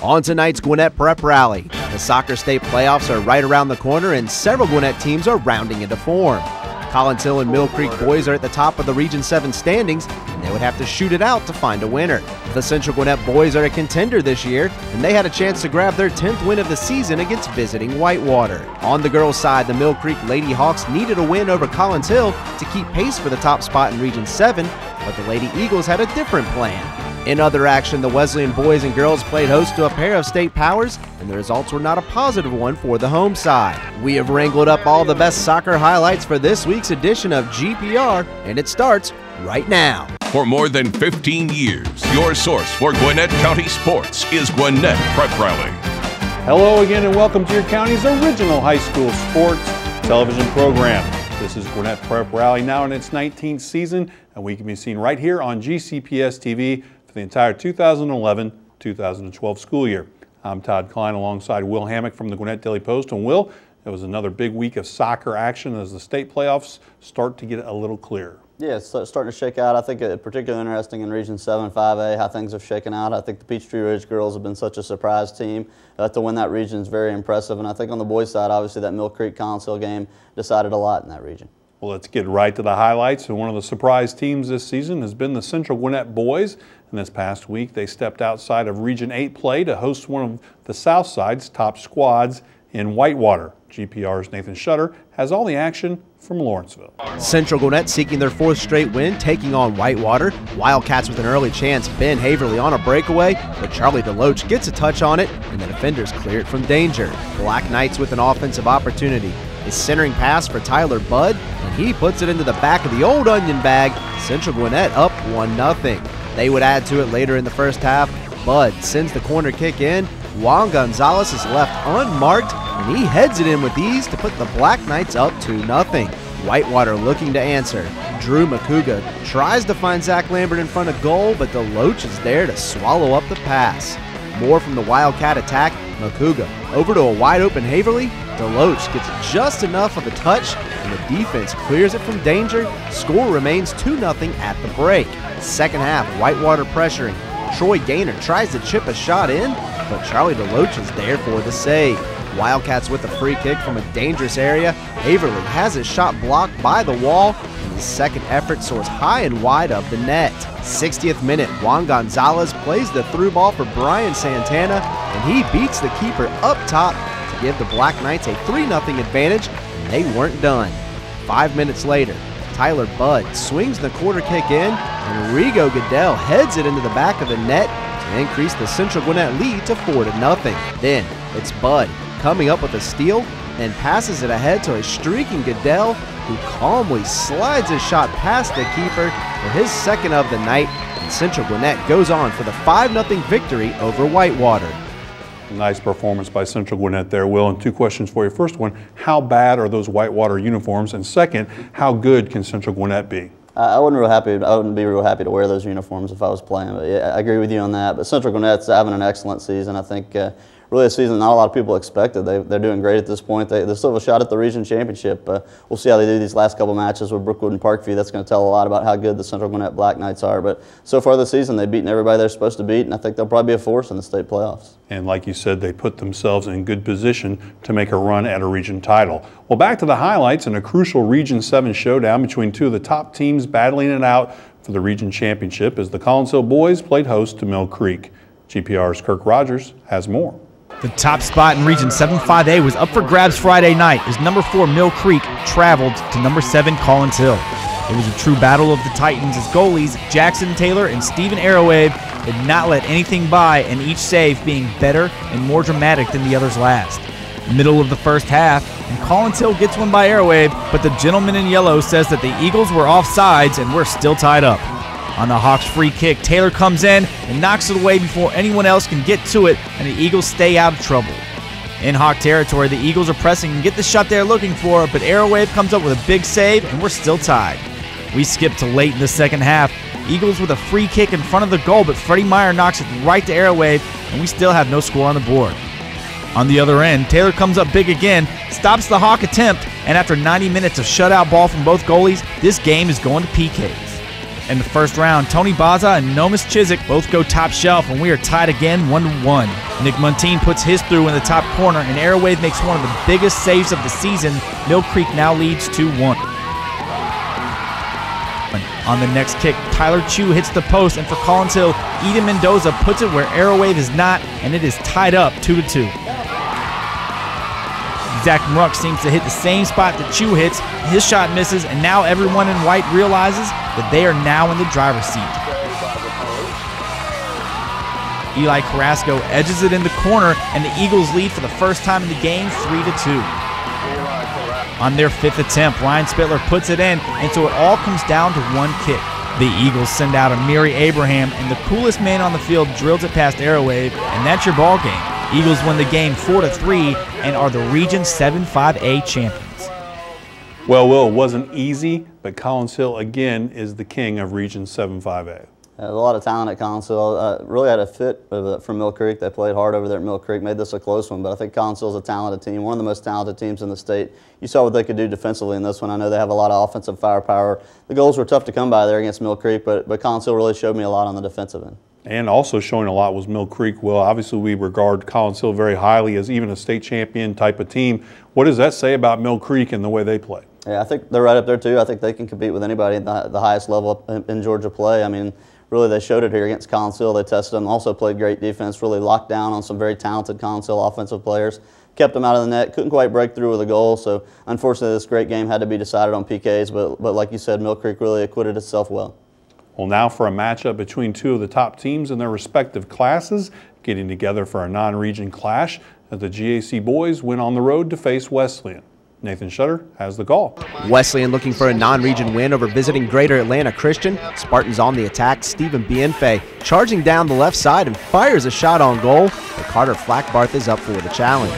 On tonight's Gwinnett Prep Rally, the soccer state playoffs are right around the corner and several Gwinnett teams are rounding into form. Collins Hill and Mill Creek boys are at the top of the Region 7 standings, and they would have to shoot it out to find a winner. The Central Gwinnett boys are a contender this year, and they had a chance to grab their 10th win of the season against visiting Whitewater. On the girls' side, the Mill Creek Lady Hawks needed a win over Collins Hill to keep pace for the top spot in Region 7, but the Lady Eagles had a different plan. In other action, the Wesleyan boys and girls played host to a pair of state powers, and the results were not a positive one for the home side. We have wrangled up all the best soccer highlights for this week's edition of GPR, and it starts right now. For more than 15 years, your source for Gwinnett County sports is Gwinnett Prep Rally. Hello again and welcome to your county's original high school sports television program. This is Gwinnett Prep Rally, now in its 19th season, and we can be seen right here on GCPS TV for the entire 2011-2012 school year. I'm Todd Klein alongside Will Hammock from the Gwinnett Daily Post. And Will, it was another big week of soccer action as the state playoffs start to get a little clearer. Yeah, it's starting to shake out. I think it's particularly interesting in Region 7 5A how things have shaken out. I think the Peachtree Ridge girls have been such a surprise team. To win that region is very impressive. And I think on the boys' side, obviously that Mill Creek Collins Hill game decided a lot in that region. Well, let's get right to the highlights. And one of the surprise teams this season has been the Central Gwinnett boys. And this past week, they stepped outside of Region 8 play to host one of the South Side's top squads in Whitewater. GPR's Nathan Shutter has all the action from Lawrenceville. Central Gwinnett seeking their 4th straight win, taking on Whitewater. Wildcats with an early chance. Ben Haverly on a breakaway, but Charlie DeLoach gets a touch on it, and the defenders clear it from danger. Black Knights with an offensive opportunity. A centering pass for Tyler Budd, and he puts it into the back of the old onion bag. Central Gwinnett up 1-0. They would add to it later in the first half. Budd sends the corner kick in. Juan Gonzalez is left unmarked, and he heads it in with ease to put the Black Knights up 2-0. Whitewater looking to answer. Drew Makuga tries to find Zach Lambert in front of goal, but DeLoach is there to swallow up the pass. More from the Wildcat attack. Makuga over to a wide open Haverly. DeLoach gets just enough of a touch, and the defense clears it from danger. Score remains 2-0 at the break. Second half, Whitewater pressuring. Troy Gaynor tries to chip a shot in, but Charlie DeLoach is there for the save. Wildcats with a free kick from a dangerous area. Haverly has his shot blocked by the wall, and his second effort soars high and wide of the net. 60th minute, Juan Gonzalez plays the through ball for Brian Santana, and he beats the keeper up top to give the Black Knights a 3-0 advantage, and they weren't done. 5 minutes later, Tyler Budd swings the corner kick in, and Rigo Goodell heads it into the back of the net to increase the Central Gwinnett lead to 4-0. Then it's Budd coming up with a steal and passes it ahead to a streaking Goodell, who calmly slides his shot past the keeper for his second of the night, and Central Gwinnett goes on for the 5-0 victory over Whitewater. Nice performance by Central Gwinnett there, Will. And 2 questions for you. First one, how bad are those Whitewater uniforms? And second, how good can Central Gwinnett be? I wouldn't be real happy to wear those uniforms if I was playing. But yeah, I agree with you on that. But Central Gwinnett's having an excellent season. I think really a season not a lot of people expected. They're doing great at this point. They still have a shot at the region championship. We'll see how they do these last couple matches with Brookwood and Parkview. That's going to tell a lot about how good the Central Gwinnett Black Knights are. But so far this season, they've beaten everybody they're supposed to beat, and I think they'll probably be a force in the state playoffs. And like you said, they put themselves in good position to make a run at a region title. Well, back to the highlights and a crucial Region 7 showdown between 2 of the top teams battling it out for the region championship as the Collins Hill boys played host to Mill Creek. GPR's Kirk Rogers has more. The top spot in Region 7 5A was up for grabs Friday night as number 4 Mill Creek traveled to number 7 Collins Hill. It was a true battle of the Titans as goalies Jackson Taylor and Stephen Arrowwave did not let anything by, and each save being better and more dramatic than the other's last. Middle of the first half, and Collins Hill gets one by Arrowwave, but the gentleman in yellow says that the Eagles were offsides and we're still tied up. On the Hawks' free kick, Taylor comes in and knocks it away before anyone else can get to it, and the Eagles stay out of trouble. In Hawk territory, the Eagles are pressing and get the shot they're looking for, but Arrowwave comes up with a big save, and we're still tied. We skip to late in the second half. Eagles with a free kick in front of the goal, but Freddie Meyer knocks it right to Arrowwave, and we still have no score on the board. On the other end, Taylor comes up big again, stops the Hawk attempt, and after 90 minutes of shutout ball from both goalies, this game is going to PKs. In the first round, Tony Baza and Nomis Chiswick both go top shelf, and we are tied again 1-1. Nick Muntean puts his through in the top corner, and Arrowwave makes one of the biggest saves of the season. Mill Creek now leads 2-1. On the next kick, Tyler Chu hits the post, and for Collins Hill, Eden Mendoza puts it where Arrowwave is not, and it is tied up 2-2. Zach Mruck seems to hit the same spot that Chu hits. His shot misses, and now everyone in white realizes that they are now in the driver's seat. Eli Carrasco edges it in the corner, and the Eagles lead for the first time in the game 3-2. On their 5th attempt, Ryan Spittler puts it in, and so it all comes down to one kick. The Eagles send out Amiri Abraham, and the coolest man on the field drills it past Arrowwave, and that's your ball game. Eagles win the game 4-3 and are the Region 7-5A champions. Well, Will, it wasn't easy, but Collins Hill again is the king of Region 7-5A. There's a lot of talent at Collins Hill. Really had a fit from Mill Creek. They played hard over there at Mill Creek, made this a close one, but I think Collins Hill is a talented team, one of the most talented teams in the state. You saw what they could do defensively in this one. I know they have a lot of offensive firepower. The goals were tough to come by there against Mill Creek, but Collins Hill really showed me a lot on the defensive end. And also showing a lot was Mill Creek. Well, obviously we regard Collins Hill very highly as even a state champion type of team. What does that say about Mill Creek and the way they play? Yeah, I think they're right up there too. I think they can compete with anybody at the highest level in Georgia play. I mean, really they showed it here against Collins Hill. They tested them, also played great defense, really locked down on some very talented Collins Hill offensive players, kept them out of the net, couldn't quite break through with a goal. So unfortunately this great game had to be decided on PKs, but like you said, Mill Creek really acquitted itself well. Well, now for a matchup between two of the top teams in their respective classes, getting together for a non-region clash as the GAC boys went on the road to face Wesleyan. Nathan Shutter has the call. Wesleyan looking for a non-region win over visiting Greater Atlanta Christian. Spartans on the attack. Stephen Bienfe charging down the left side and fires a shot on goal, but Carter Flackbarth is up for the challenge.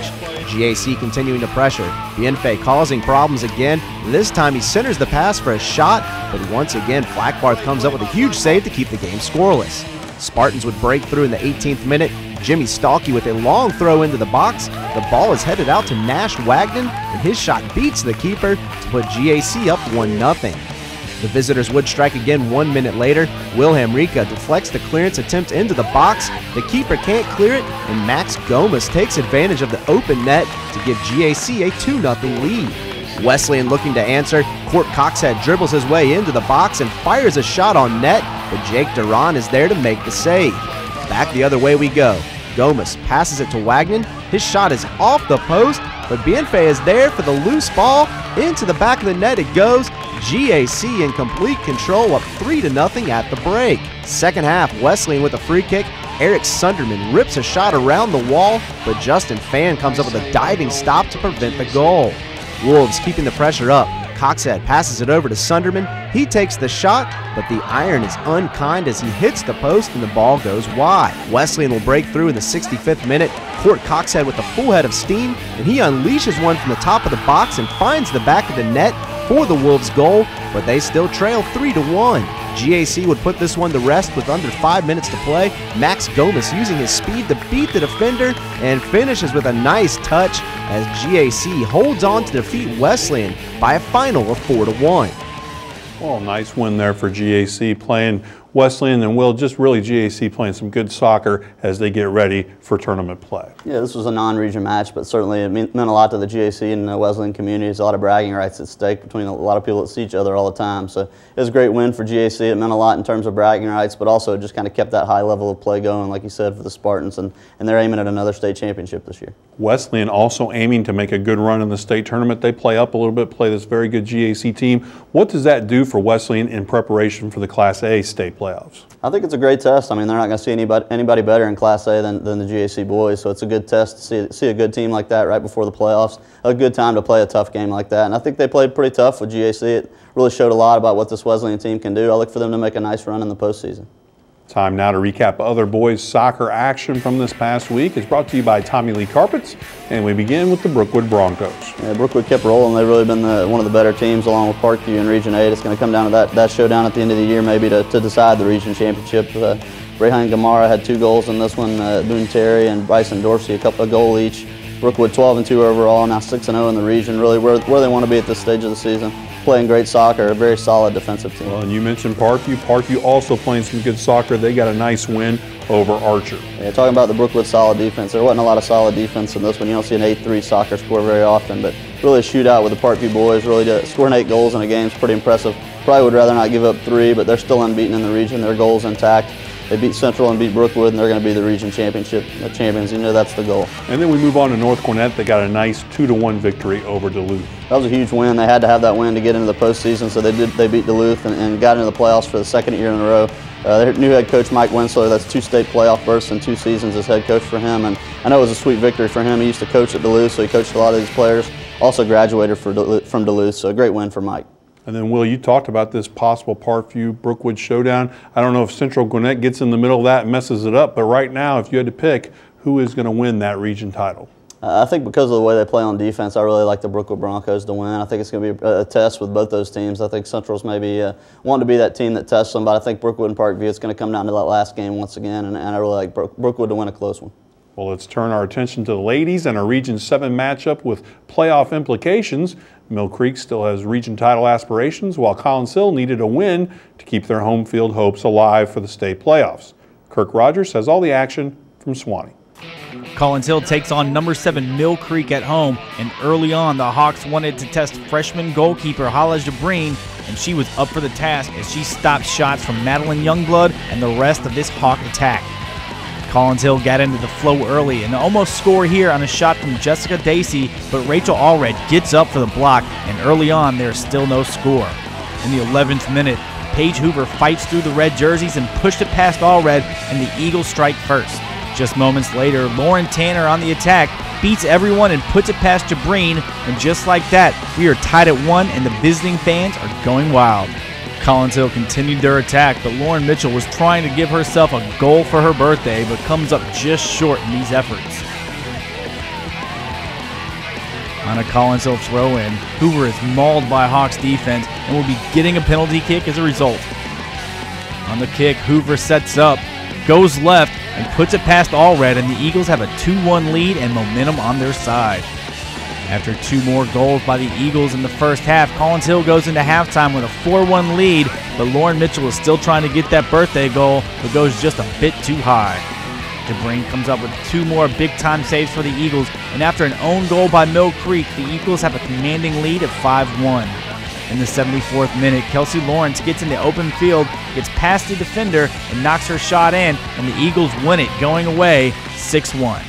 GAC continuing to pressure. Bienfe causing problems again. This time he centers the pass for a shot, but once again Flackbarth comes up with a huge save to keep the game scoreless. Spartans would break through in the 18th minute. Jimmy Stalkey with a long throw into the box. The ball is headed out to Nash Wagnon, and his shot beats the keeper to put GAC up 1-0. The visitors would strike again 1 minute later. Wilhelm Rica deflects the clearance attempt into the box. The keeper can't clear it, and Max Gomas takes advantage of the open net to give GAC a 2-0 lead. Wesleyan looking to answer. Court Coxhead dribbles his way into the box and fires a shot on net, but Jake Duran is there to make the save. Back the other way we go. Gomas passes it to Wagnon. His shot is off the post, but Bienfe is there for the loose ball. Into the back of the net it goes. GAC in complete control, up 3-0 at the break. Second half, Wesleyan with a free kick. Eric Sunderman rips a shot around the wall, but Justin Fan comes up with a diving stop to prevent the goal. Wolves keeping the pressure up. Coxhead passes it over to Sunderman. He takes the shot, but the iron is unkind as he hits the post and the ball goes wide. Wesleyan will break through in the 65th minute. Court Coxhead with a full head of steam, and he unleashes one from the top of the box and finds the back of the net for the Wolves' goal, but they still trail 3-1. GAC would put this one to rest with under 5 minutes to play. Max Gomas using his speed to beat the defender and finishes with a nice touch as GAC holds on to defeat Wesleyan by a final of 4-1. Well, nice win there for GAC playing Wesleyan, and Will, just really GAC playing some good soccer as they get ready for tournament play. Yeah, this was a non-region match, but certainly it meant a lot to the GAC and the Wesleyan community. There's a lot of bragging rights at stake between a lot of people that see each other all the time. So it was a great win for GAC. It meant a lot in terms of bragging rights, but also it just kind of kept that high level of play going, like you said, for the Spartans, and they're aiming at another state championship this year. Wesleyan also aiming to make a good run in the state tournament. They play up a little bit, play this very good GAC team. What does that do for Wesleyan in preparation for the Class A state playoffs? I think it's a great test. I mean, they're not going to see anybody better in Class A than the GAC boys, so it's a good test to see a good team like that right before the playoffs. A good time to play a tough game like that, and I think they played pretty tough with GAC. It really showed a lot about what this Wesleyan team can do. I look for them to make a nice run in the postseason. Time now to recap other boys soccer action from this past week. It's brought to you by Tommy Lee Carpets, and we begin with the Brookwood Broncos. Yeah, Brookwood kept rolling. They've really been one of the better teams along with Parkview in Region 8. It's going to come down to that showdown at the end of the year maybe to decide the region championship. Rayhan Gamara had 2 goals in this one. Boone Terry and Bryson Dorsey a goal each. Brookwood 12-2 overall, now 6-0 in the region, really where they want to be at this stage of the season. Playing great soccer, a very solid defensive team. Well, and you mentioned Parkview. Parkview also playing some good soccer. They got a nice win over Archer. Yeah, talking about the Brookwood solid defense, there wasn't a lot of solid defense in this one. You don't see an 8-3 soccer score very often, but really a shootout with the Parkview boys. Really scoring 8 goals in a game is pretty impressive. Probably would rather not give up 3, but they're still unbeaten in the region. Their goals intact. They beat Central and beat Brookwood, and they're going to be the region championship champions. You know that's the goal. And then we move on to North Gwinnett. They got a nice 2-1 victory over Duluth. That was a huge win. They had to have that win to get into the postseason, so they beat Duluth and got into the playoffs for the second year in a row. Their new head coach, Mike Winslow, that's 2 state playoff berths in 2 seasons as head coach for him, and I know it was a sweet victory for him. He used to coach at Duluth, so he coached a lot of these players. Also graduated from Duluth, so a great win for Mike. And then, Will, you talked about this possible Parkview-Brookwood showdown. I don't know if Central Gwinnett gets in the middle of that and messes it up, but right now, if you had to pick, who is going to win that region title? I think because of the way they play on defense, I really like the Brookwood Broncos to win. I think it's going to be a test with both those teams. I think Central's maybe wanting to be that team that tests them, but I think Brookwood and Parkview, it's going to come down to that last game once again, and I really like Brookwood to win a close one. Well, let's turn our attention to the ladies and a Region 7 matchup with playoff implications. Mill Creek still has region title aspirations, while Collins Hill needed a win to keep their home field hopes alive for the state playoffs. Kirk Rogers has all the action from Suwanee. Collins Hill takes on number 7 Mill Creek at home, and early on the Hawks wanted to test freshman goalkeeper Hala Jabreen, and she was up for the task as she stopped shots from Madeline Youngblood and the rest of this Hawk attack. Collins Hill got into the flow early and almost scored here on a shot from Jessica Dacey, but Rachel Allred gets up for the block, and early on there's still no score. In the 11th minute, Paige Hoover fights through the red jerseys and pushed it past Allred, and the Eagles strike first. Just moments later, Lauren Tanner on the attack beats everyone and puts it past Jabreen, and just like that, we are tied at 1 and the visiting fans are going wild. Collins Hill continued their attack, but Lauren Mitchell was trying to give herself a goal for her birthday, but comes up just short in these efforts. On a Collins Hill throw-in, Hoover is mauled by Hawks defense and will be getting a penalty kick as a result. On the kick, Hoover sets up, goes left, and puts it past Allred, and the Eagles have a 2-1 lead and momentum on their side. After 2 more goals by the Eagles in the first half, Collins Hill goes into halftime with a 4-1 lead, but Lauren Mitchell is still trying to get that birthday goal, but goes just a bit too high. Jabreen comes up with 2 more big-time saves for the Eagles, and after an own goal by Mill Creek, the Eagles have a commanding lead of 5-1. In the 74th minute, Kelsey Lawrence gets in the open field, gets past the defender, and knocks her shot in, and the Eagles win it, going away 6-1.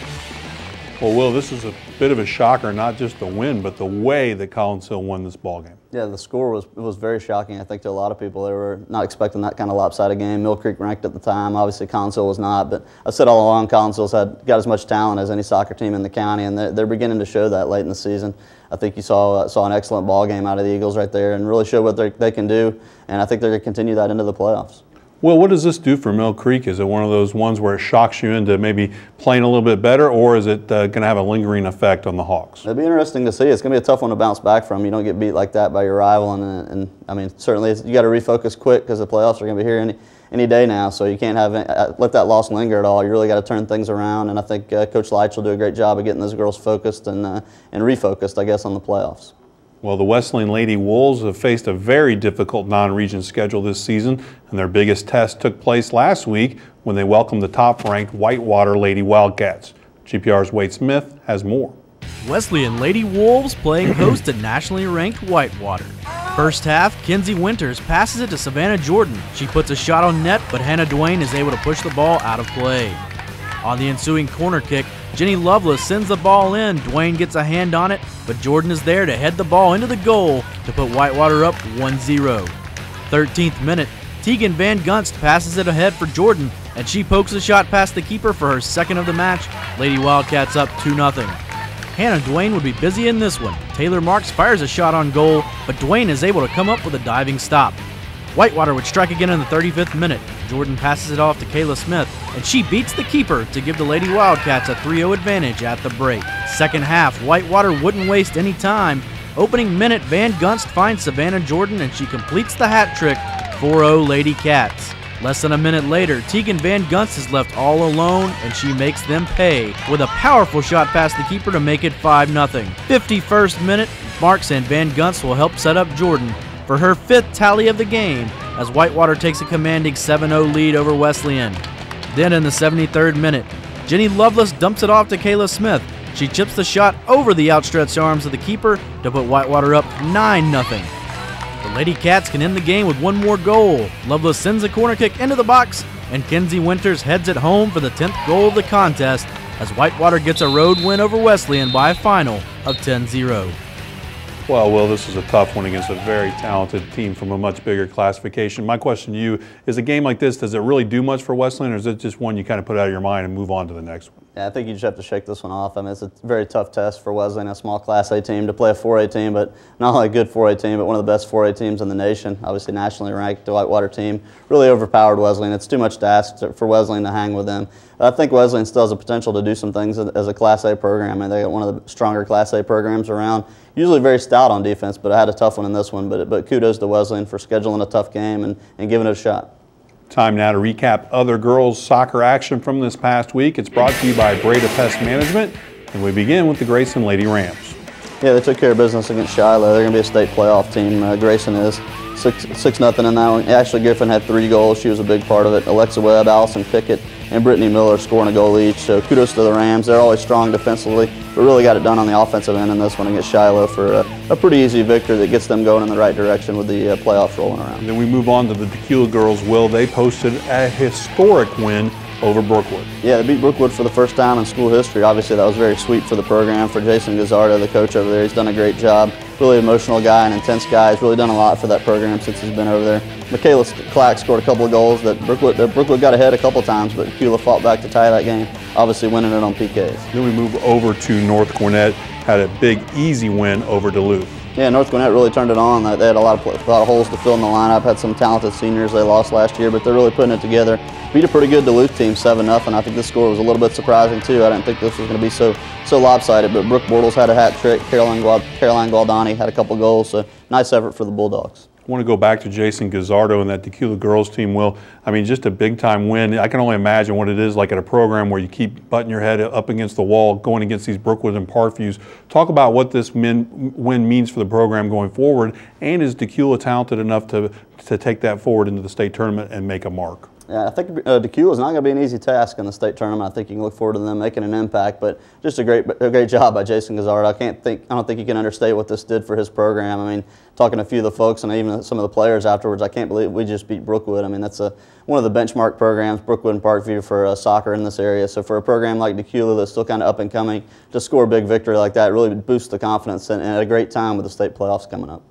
Well, Will, this is a bit of a shocker, not just the win, but the way that Collins Hill won this ballgame. Yeah, the score was very shocking, I think, to a lot of people. They were not expecting that kind of lopsided game. Mill Creek ranked at the time. Obviously, Collins Hill was not, but I said all along Collins Hill's got as much talent as any soccer team in the county, and they're beginning to show that late in the season. I think you saw an excellent ball game out of the Eagles right there and really show what they can do, and I think they're going to continue that into the playoffs. Well, what does this do for Mill Creek? Is it one of those ones where it shocks you into maybe playing a little bit better, or is it going to have a lingering effect on the Hawks? It'll be interesting to see. It's going to be a tough one to bounce back from. You don't get beat like that by your rival, and I mean, certainly you got to refocus quick because the playoffs are going to be here any day now, so you can't let that loss linger at all. You really got to turn things around, and I think Coach Leitch will do a great job of getting those girls focused and refocused, I guess, on the playoffs. Well, the Wesleyan Lady Wolves have faced a very difficult non-region schedule this season, and their biggest test took place last week when they welcomed the top-ranked Whitewater Lady Wildcats. GPR's Wade Smith has more. Wesleyan Lady Wolves playing host to nationally ranked Whitewater. First half, Kinsey Winters passes it to Savannah Jordan. She puts a shot on net, but Hannah Duane is able to push the ball out of play. On the ensuing corner kick, Jenny Lovelace sends the ball in. Duane gets a hand on it, but Jordan is there to head the ball into the goal to put Whitewater up 1-0. 13th minute, Tegan Van Gunst passes it ahead for Jordan, and she pokes a shot past the keeper for her second of the match. Lady Wildcats up 2-0. Hannah Duane would be busy in this one. Taylor Marks fires a shot on goal, but Duane is able to come up with a diving stop. Whitewater would strike again in the 35th minute. Jordan passes it off to Kayla Smith, and she beats the keeper to give the Lady Wildcats a 3-0 advantage at the break. Second half, Whitewater wouldn't waste any time. Opening minute, Van Gunst finds Savannah Jordan, and she completes the hat trick, 4-0 Lady Cats. Less than a minute later, Tegan Van Gunst is left all alone, and she makes them pay with a powerful shot past the keeper to make it 5-0. 51st minute marks, and Van Gunst will help set up Jordan for her 5th tally of the game as Whitewater takes a commanding 7-0 lead over Wesleyan. Then in the 73rd minute, Jenny Lovelace dumps it off to Kayla Smith. She chips the shot over the outstretched arms of the keeper to put Whitewater up 9-0. The Lady Cats can end the game with one more goal. Lovelace sends a corner kick into the box, and Kenzie Winters heads it home for the 10th goal of the contest as Whitewater gets a road win over Wesleyan by a final of 10-0. Well, Will, this is a tough one against a very talented team from a much bigger classification. My question to you is, a game like this, does it really do much for Wesleyan, or is it just one you kind of put out of your mind and move on to the next one? Yeah, I think you just have to shake this one off. I mean, it's a very tough test for Wesleyan, a small Class A team, to play a 4A team, but not only a good 4A team, but one of the best 4A teams in the nation. Obviously nationally ranked, the Whitewater team really overpowered Wesleyan. It's too much to ask for Wesleyan to hang with them. I think Wesleyan still has the potential to do some things as a Class A program, and they got one of the stronger Class A programs around. Usually very stout on defense, but I had a tough one in this one. But kudos to Wesleyan for scheduling a tough game and giving it a shot. Time now to recap other girls soccer action from this past week. It's brought to you by Breda Pest Management, and we begin with the Grayson Lady Rams. Yeah, they took care of business against Shiloh. They're going to be a state playoff team. Grayson is 6-0 in that one. Ashley Griffin had 3 goals. She was a big part of it. Alexa Webb, Allison Pickett, and Brittany Miller scoring a goal each. So kudos to the Rams. They're always strong defensively, but really got it done on the offensive end in this one against Shiloh for a pretty easy victory that gets them going in the right direction with the playoffs rolling around. And then we move on to the Tequila girls. Will, they posted a historic win over Brookwood. Yeah, they beat Brookwood for the first time in school history. Obviously, that was very sweet for the program, for Jason Gazzardo, the coach over there. He's done a great job. Really emotional guy, an intense guy. He's really done a lot for that program since he's been over there. Michaela Clack scored a couple of goals that Brookwood got ahead a couple times, but Tequila fought back to tie that game, obviously winning it on PKs. Then we move over to North Gwinnett, had a big, easy win over Duluth. Yeah, North Gwinnett really turned it on. They had a lot of holes to fill in the lineup, had some talented seniors they lost last year, but they're really putting it together. Beat a pretty good Duluth team 7-0. I think this score was a little bit surprising too. I didn't think this was going to be so lopsided, but Brooke Bortles had a hat trick. Caroline Gualdani had a couple goals, so nice effort for the Bulldogs. I want to go back to Jason Gazzardo and that Tequila girls team, Will. I mean, just a big-time win. I can only imagine what it is like at a program where you keep butting your head up against the wall going against these Brookwood and Parkviews. Talk about what this win means for the program going forward, and is Tequila talented enough to take that forward into the state tournament and make a mark? Yeah, I think Tequila is not going to be an easy task in the state tournament. I think you can look forward to them making an impact, but just a great job by Jason Gazzard. I don't think you can understate what this did for his program. I mean, talking to a few of the folks and even some of the players afterwards, I can't believe we just beat Brookwood. I mean, that's one of the benchmark programs, Brookwood and Parkview, for soccer in this area. So for a program like Tequila that's still kind of up and coming, to score a big victory like that really boosts the confidence, and at a great time with the state playoffs coming up.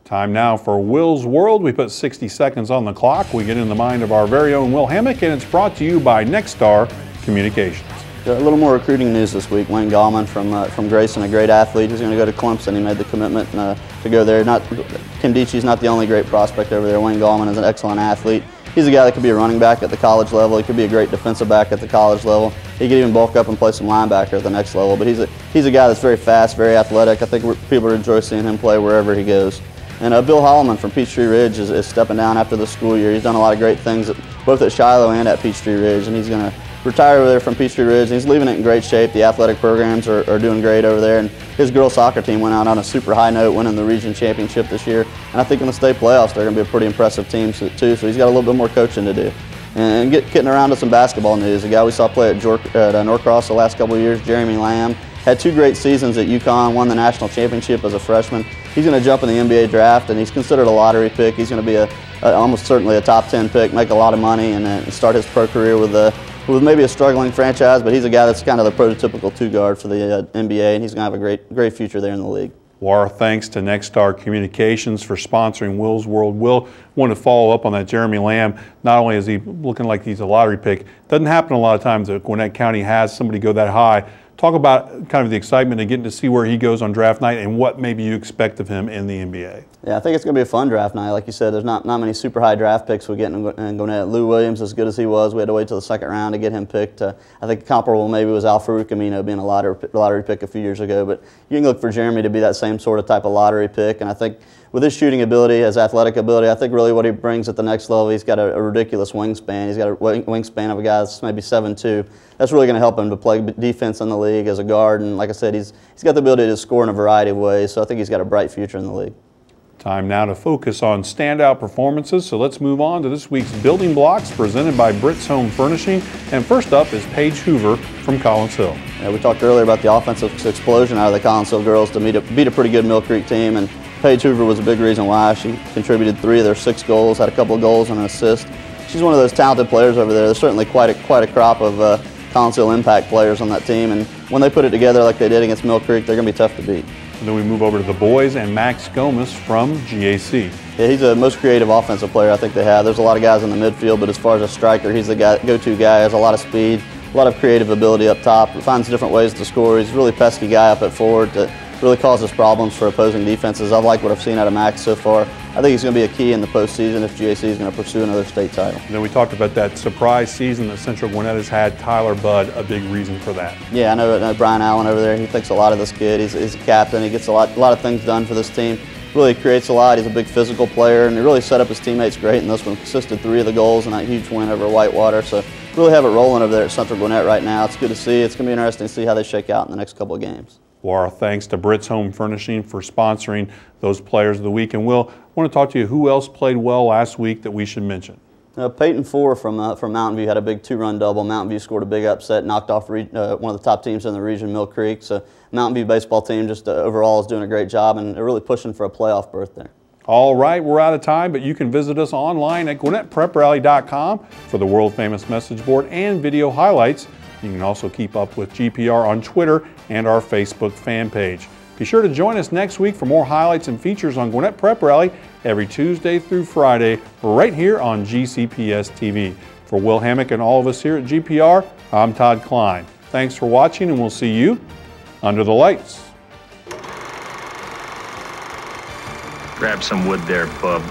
Time now for Will's World. We put 60 seconds on the clock. We get in the mind of our very own Will Hammock, and it's brought to you by Nexstar Communications. A little more recruiting news this week. Wayne Gallman from Grayson, a great athlete. He's going to go to Clemson. He made the commitment to go there. Kendici's not the only great prospect over there. Wayne Gallman is an excellent athlete. He's a guy that could be a running back at the college level. He could be a great defensive back at the college level. He could even bulk up and play some linebacker at the next level. But he's a guy that's very fast, very athletic. I think people enjoy seeing him play wherever he goes. And Bill Holloman from Peachtree Ridge is stepping down after the school year. He's done a lot of great things both at Shiloh and at Peachtree Ridge, and he's going to retire over there from Peachtree Ridge. And he's leaving it in great shape. The athletic programs are doing great over there, and his girls soccer team went out on a super high note, winning the region championship this year. And I think in the state playoffs they're going to be a pretty impressive team too. So he's got a little bit more coaching to do. And getting around to some basketball news, a guy we saw play at Norcross the last couple of years, Jeremy Lamb, had 2 great seasons at UConn, won the national championship as a freshman. He's going to jump in the NBA draft, and he's considered a lottery pick. He's going to be almost certainly a top 10 pick, make a lot of money, and start his pro career with maybe a struggling franchise. But he's a guy that's kind of the prototypical 2-guard for the NBA, and he's going to have a great future there in the league. Well, our thanks to Nexstar Communications for sponsoring Will's World. Will, want to follow up on that Jeremy Lamb. Not only is he looking like he's a lottery pick, doesn't happen a lot of times that Gwinnett County has somebody go that high. Talk about kind of the excitement of getting to see where he goes on draft night and what maybe you expect of him in the NBA. Yeah, I think it's going to be a fun draft night. Like you said, there's not many super high draft picks we get in Gwinnett. Lou Williams, as good as he was, we had to wait till the second round to get him picked. I think comparable maybe was Al Farouk Amino being a lottery pick a few years ago. But you can look for Jeremy to be that same sort of type of lottery pick. And I think with his shooting ability, his athletic ability, I think really what he brings at the next level, he's got a ridiculous wingspan. He's got a wingspan of a guy that's maybe 7'2". That's really going to help him to play defense in the league as a guard. And like I said, he's got the ability to score in a variety of ways. So I think he's got a bright future in the league. Time now to focus on standout performances, so let's move on to this week's Building Blocks presented by Britt's Home Furnishing. And first up is Paige Hoover from Collins Hill. Yeah, we talked earlier about the offensive explosion out of the Collins Hill girls to beat a pretty good Mill Creek team, and Paige Hoover was a big reason why. She contributed 3 of their 6 goals, had a couple of goals and an assist. She's one of those talented players over there. There's certainly quite a crop of Collins Hill impact players on that team, and when they put it together like they did against Mill Creek, they're going to be tough to beat. And then we move over to the boys and Max Gomas from GAC. Yeah, he's the most creative offensive player I think they have. There's a lot of guys in the midfield, but as far as a striker, he's the go-to guy. Has a lot of speed, a lot of creative ability up top. Finds different ways to score. He's a really pesky guy up at forward that really causes problems for opposing defenses. I like what I've seen out of Max so far. I think he's going to be a key in the postseason if GAC is going to pursue another state title. And then we talked about that surprise season that Central Gwinnett has had. Tyler Budd, a big reason for that. Yeah, I know Brian Allen over there. He thinks a lot of this kid. He's a captain. He gets a lot of things done for this team. Really creates a lot. He's a big physical player, and he really set up his teammates great in this one. Assisted 3 of the goals in that huge win over Whitewater. So really have it rolling over there at Central Gwinnett right now. It's good to see. It's going to be interesting to see how they shake out in the next couple of games. Well, our thanks to Britt's Home Furnishing for sponsoring those players of the week. And Will, I want to talk to you, who else played well last week that we should mention? Peyton Four from Mountain View had a big 2-run double. Mountain View scored a big upset, knocked off one of the top teams in the region, Mill Creek. So Mountain View baseball team just overall is doing a great job, and they're really pushing for a playoff berth there. All right, we're out of time, but you can visit us online at GwinnettPrepRally.com for the world-famous message board and video highlights. You can also keep up with GPR on Twitter and our Facebook fan page. Be sure to join us next week for more highlights and features on Gwinnett Prep Rally every Tuesday through Friday right here on GCPS TV. For Will Hammock and all of us here at GPR, I'm Todd Klein. Thanks for watching, and we'll see you under the lights. Grab some wood there, bub.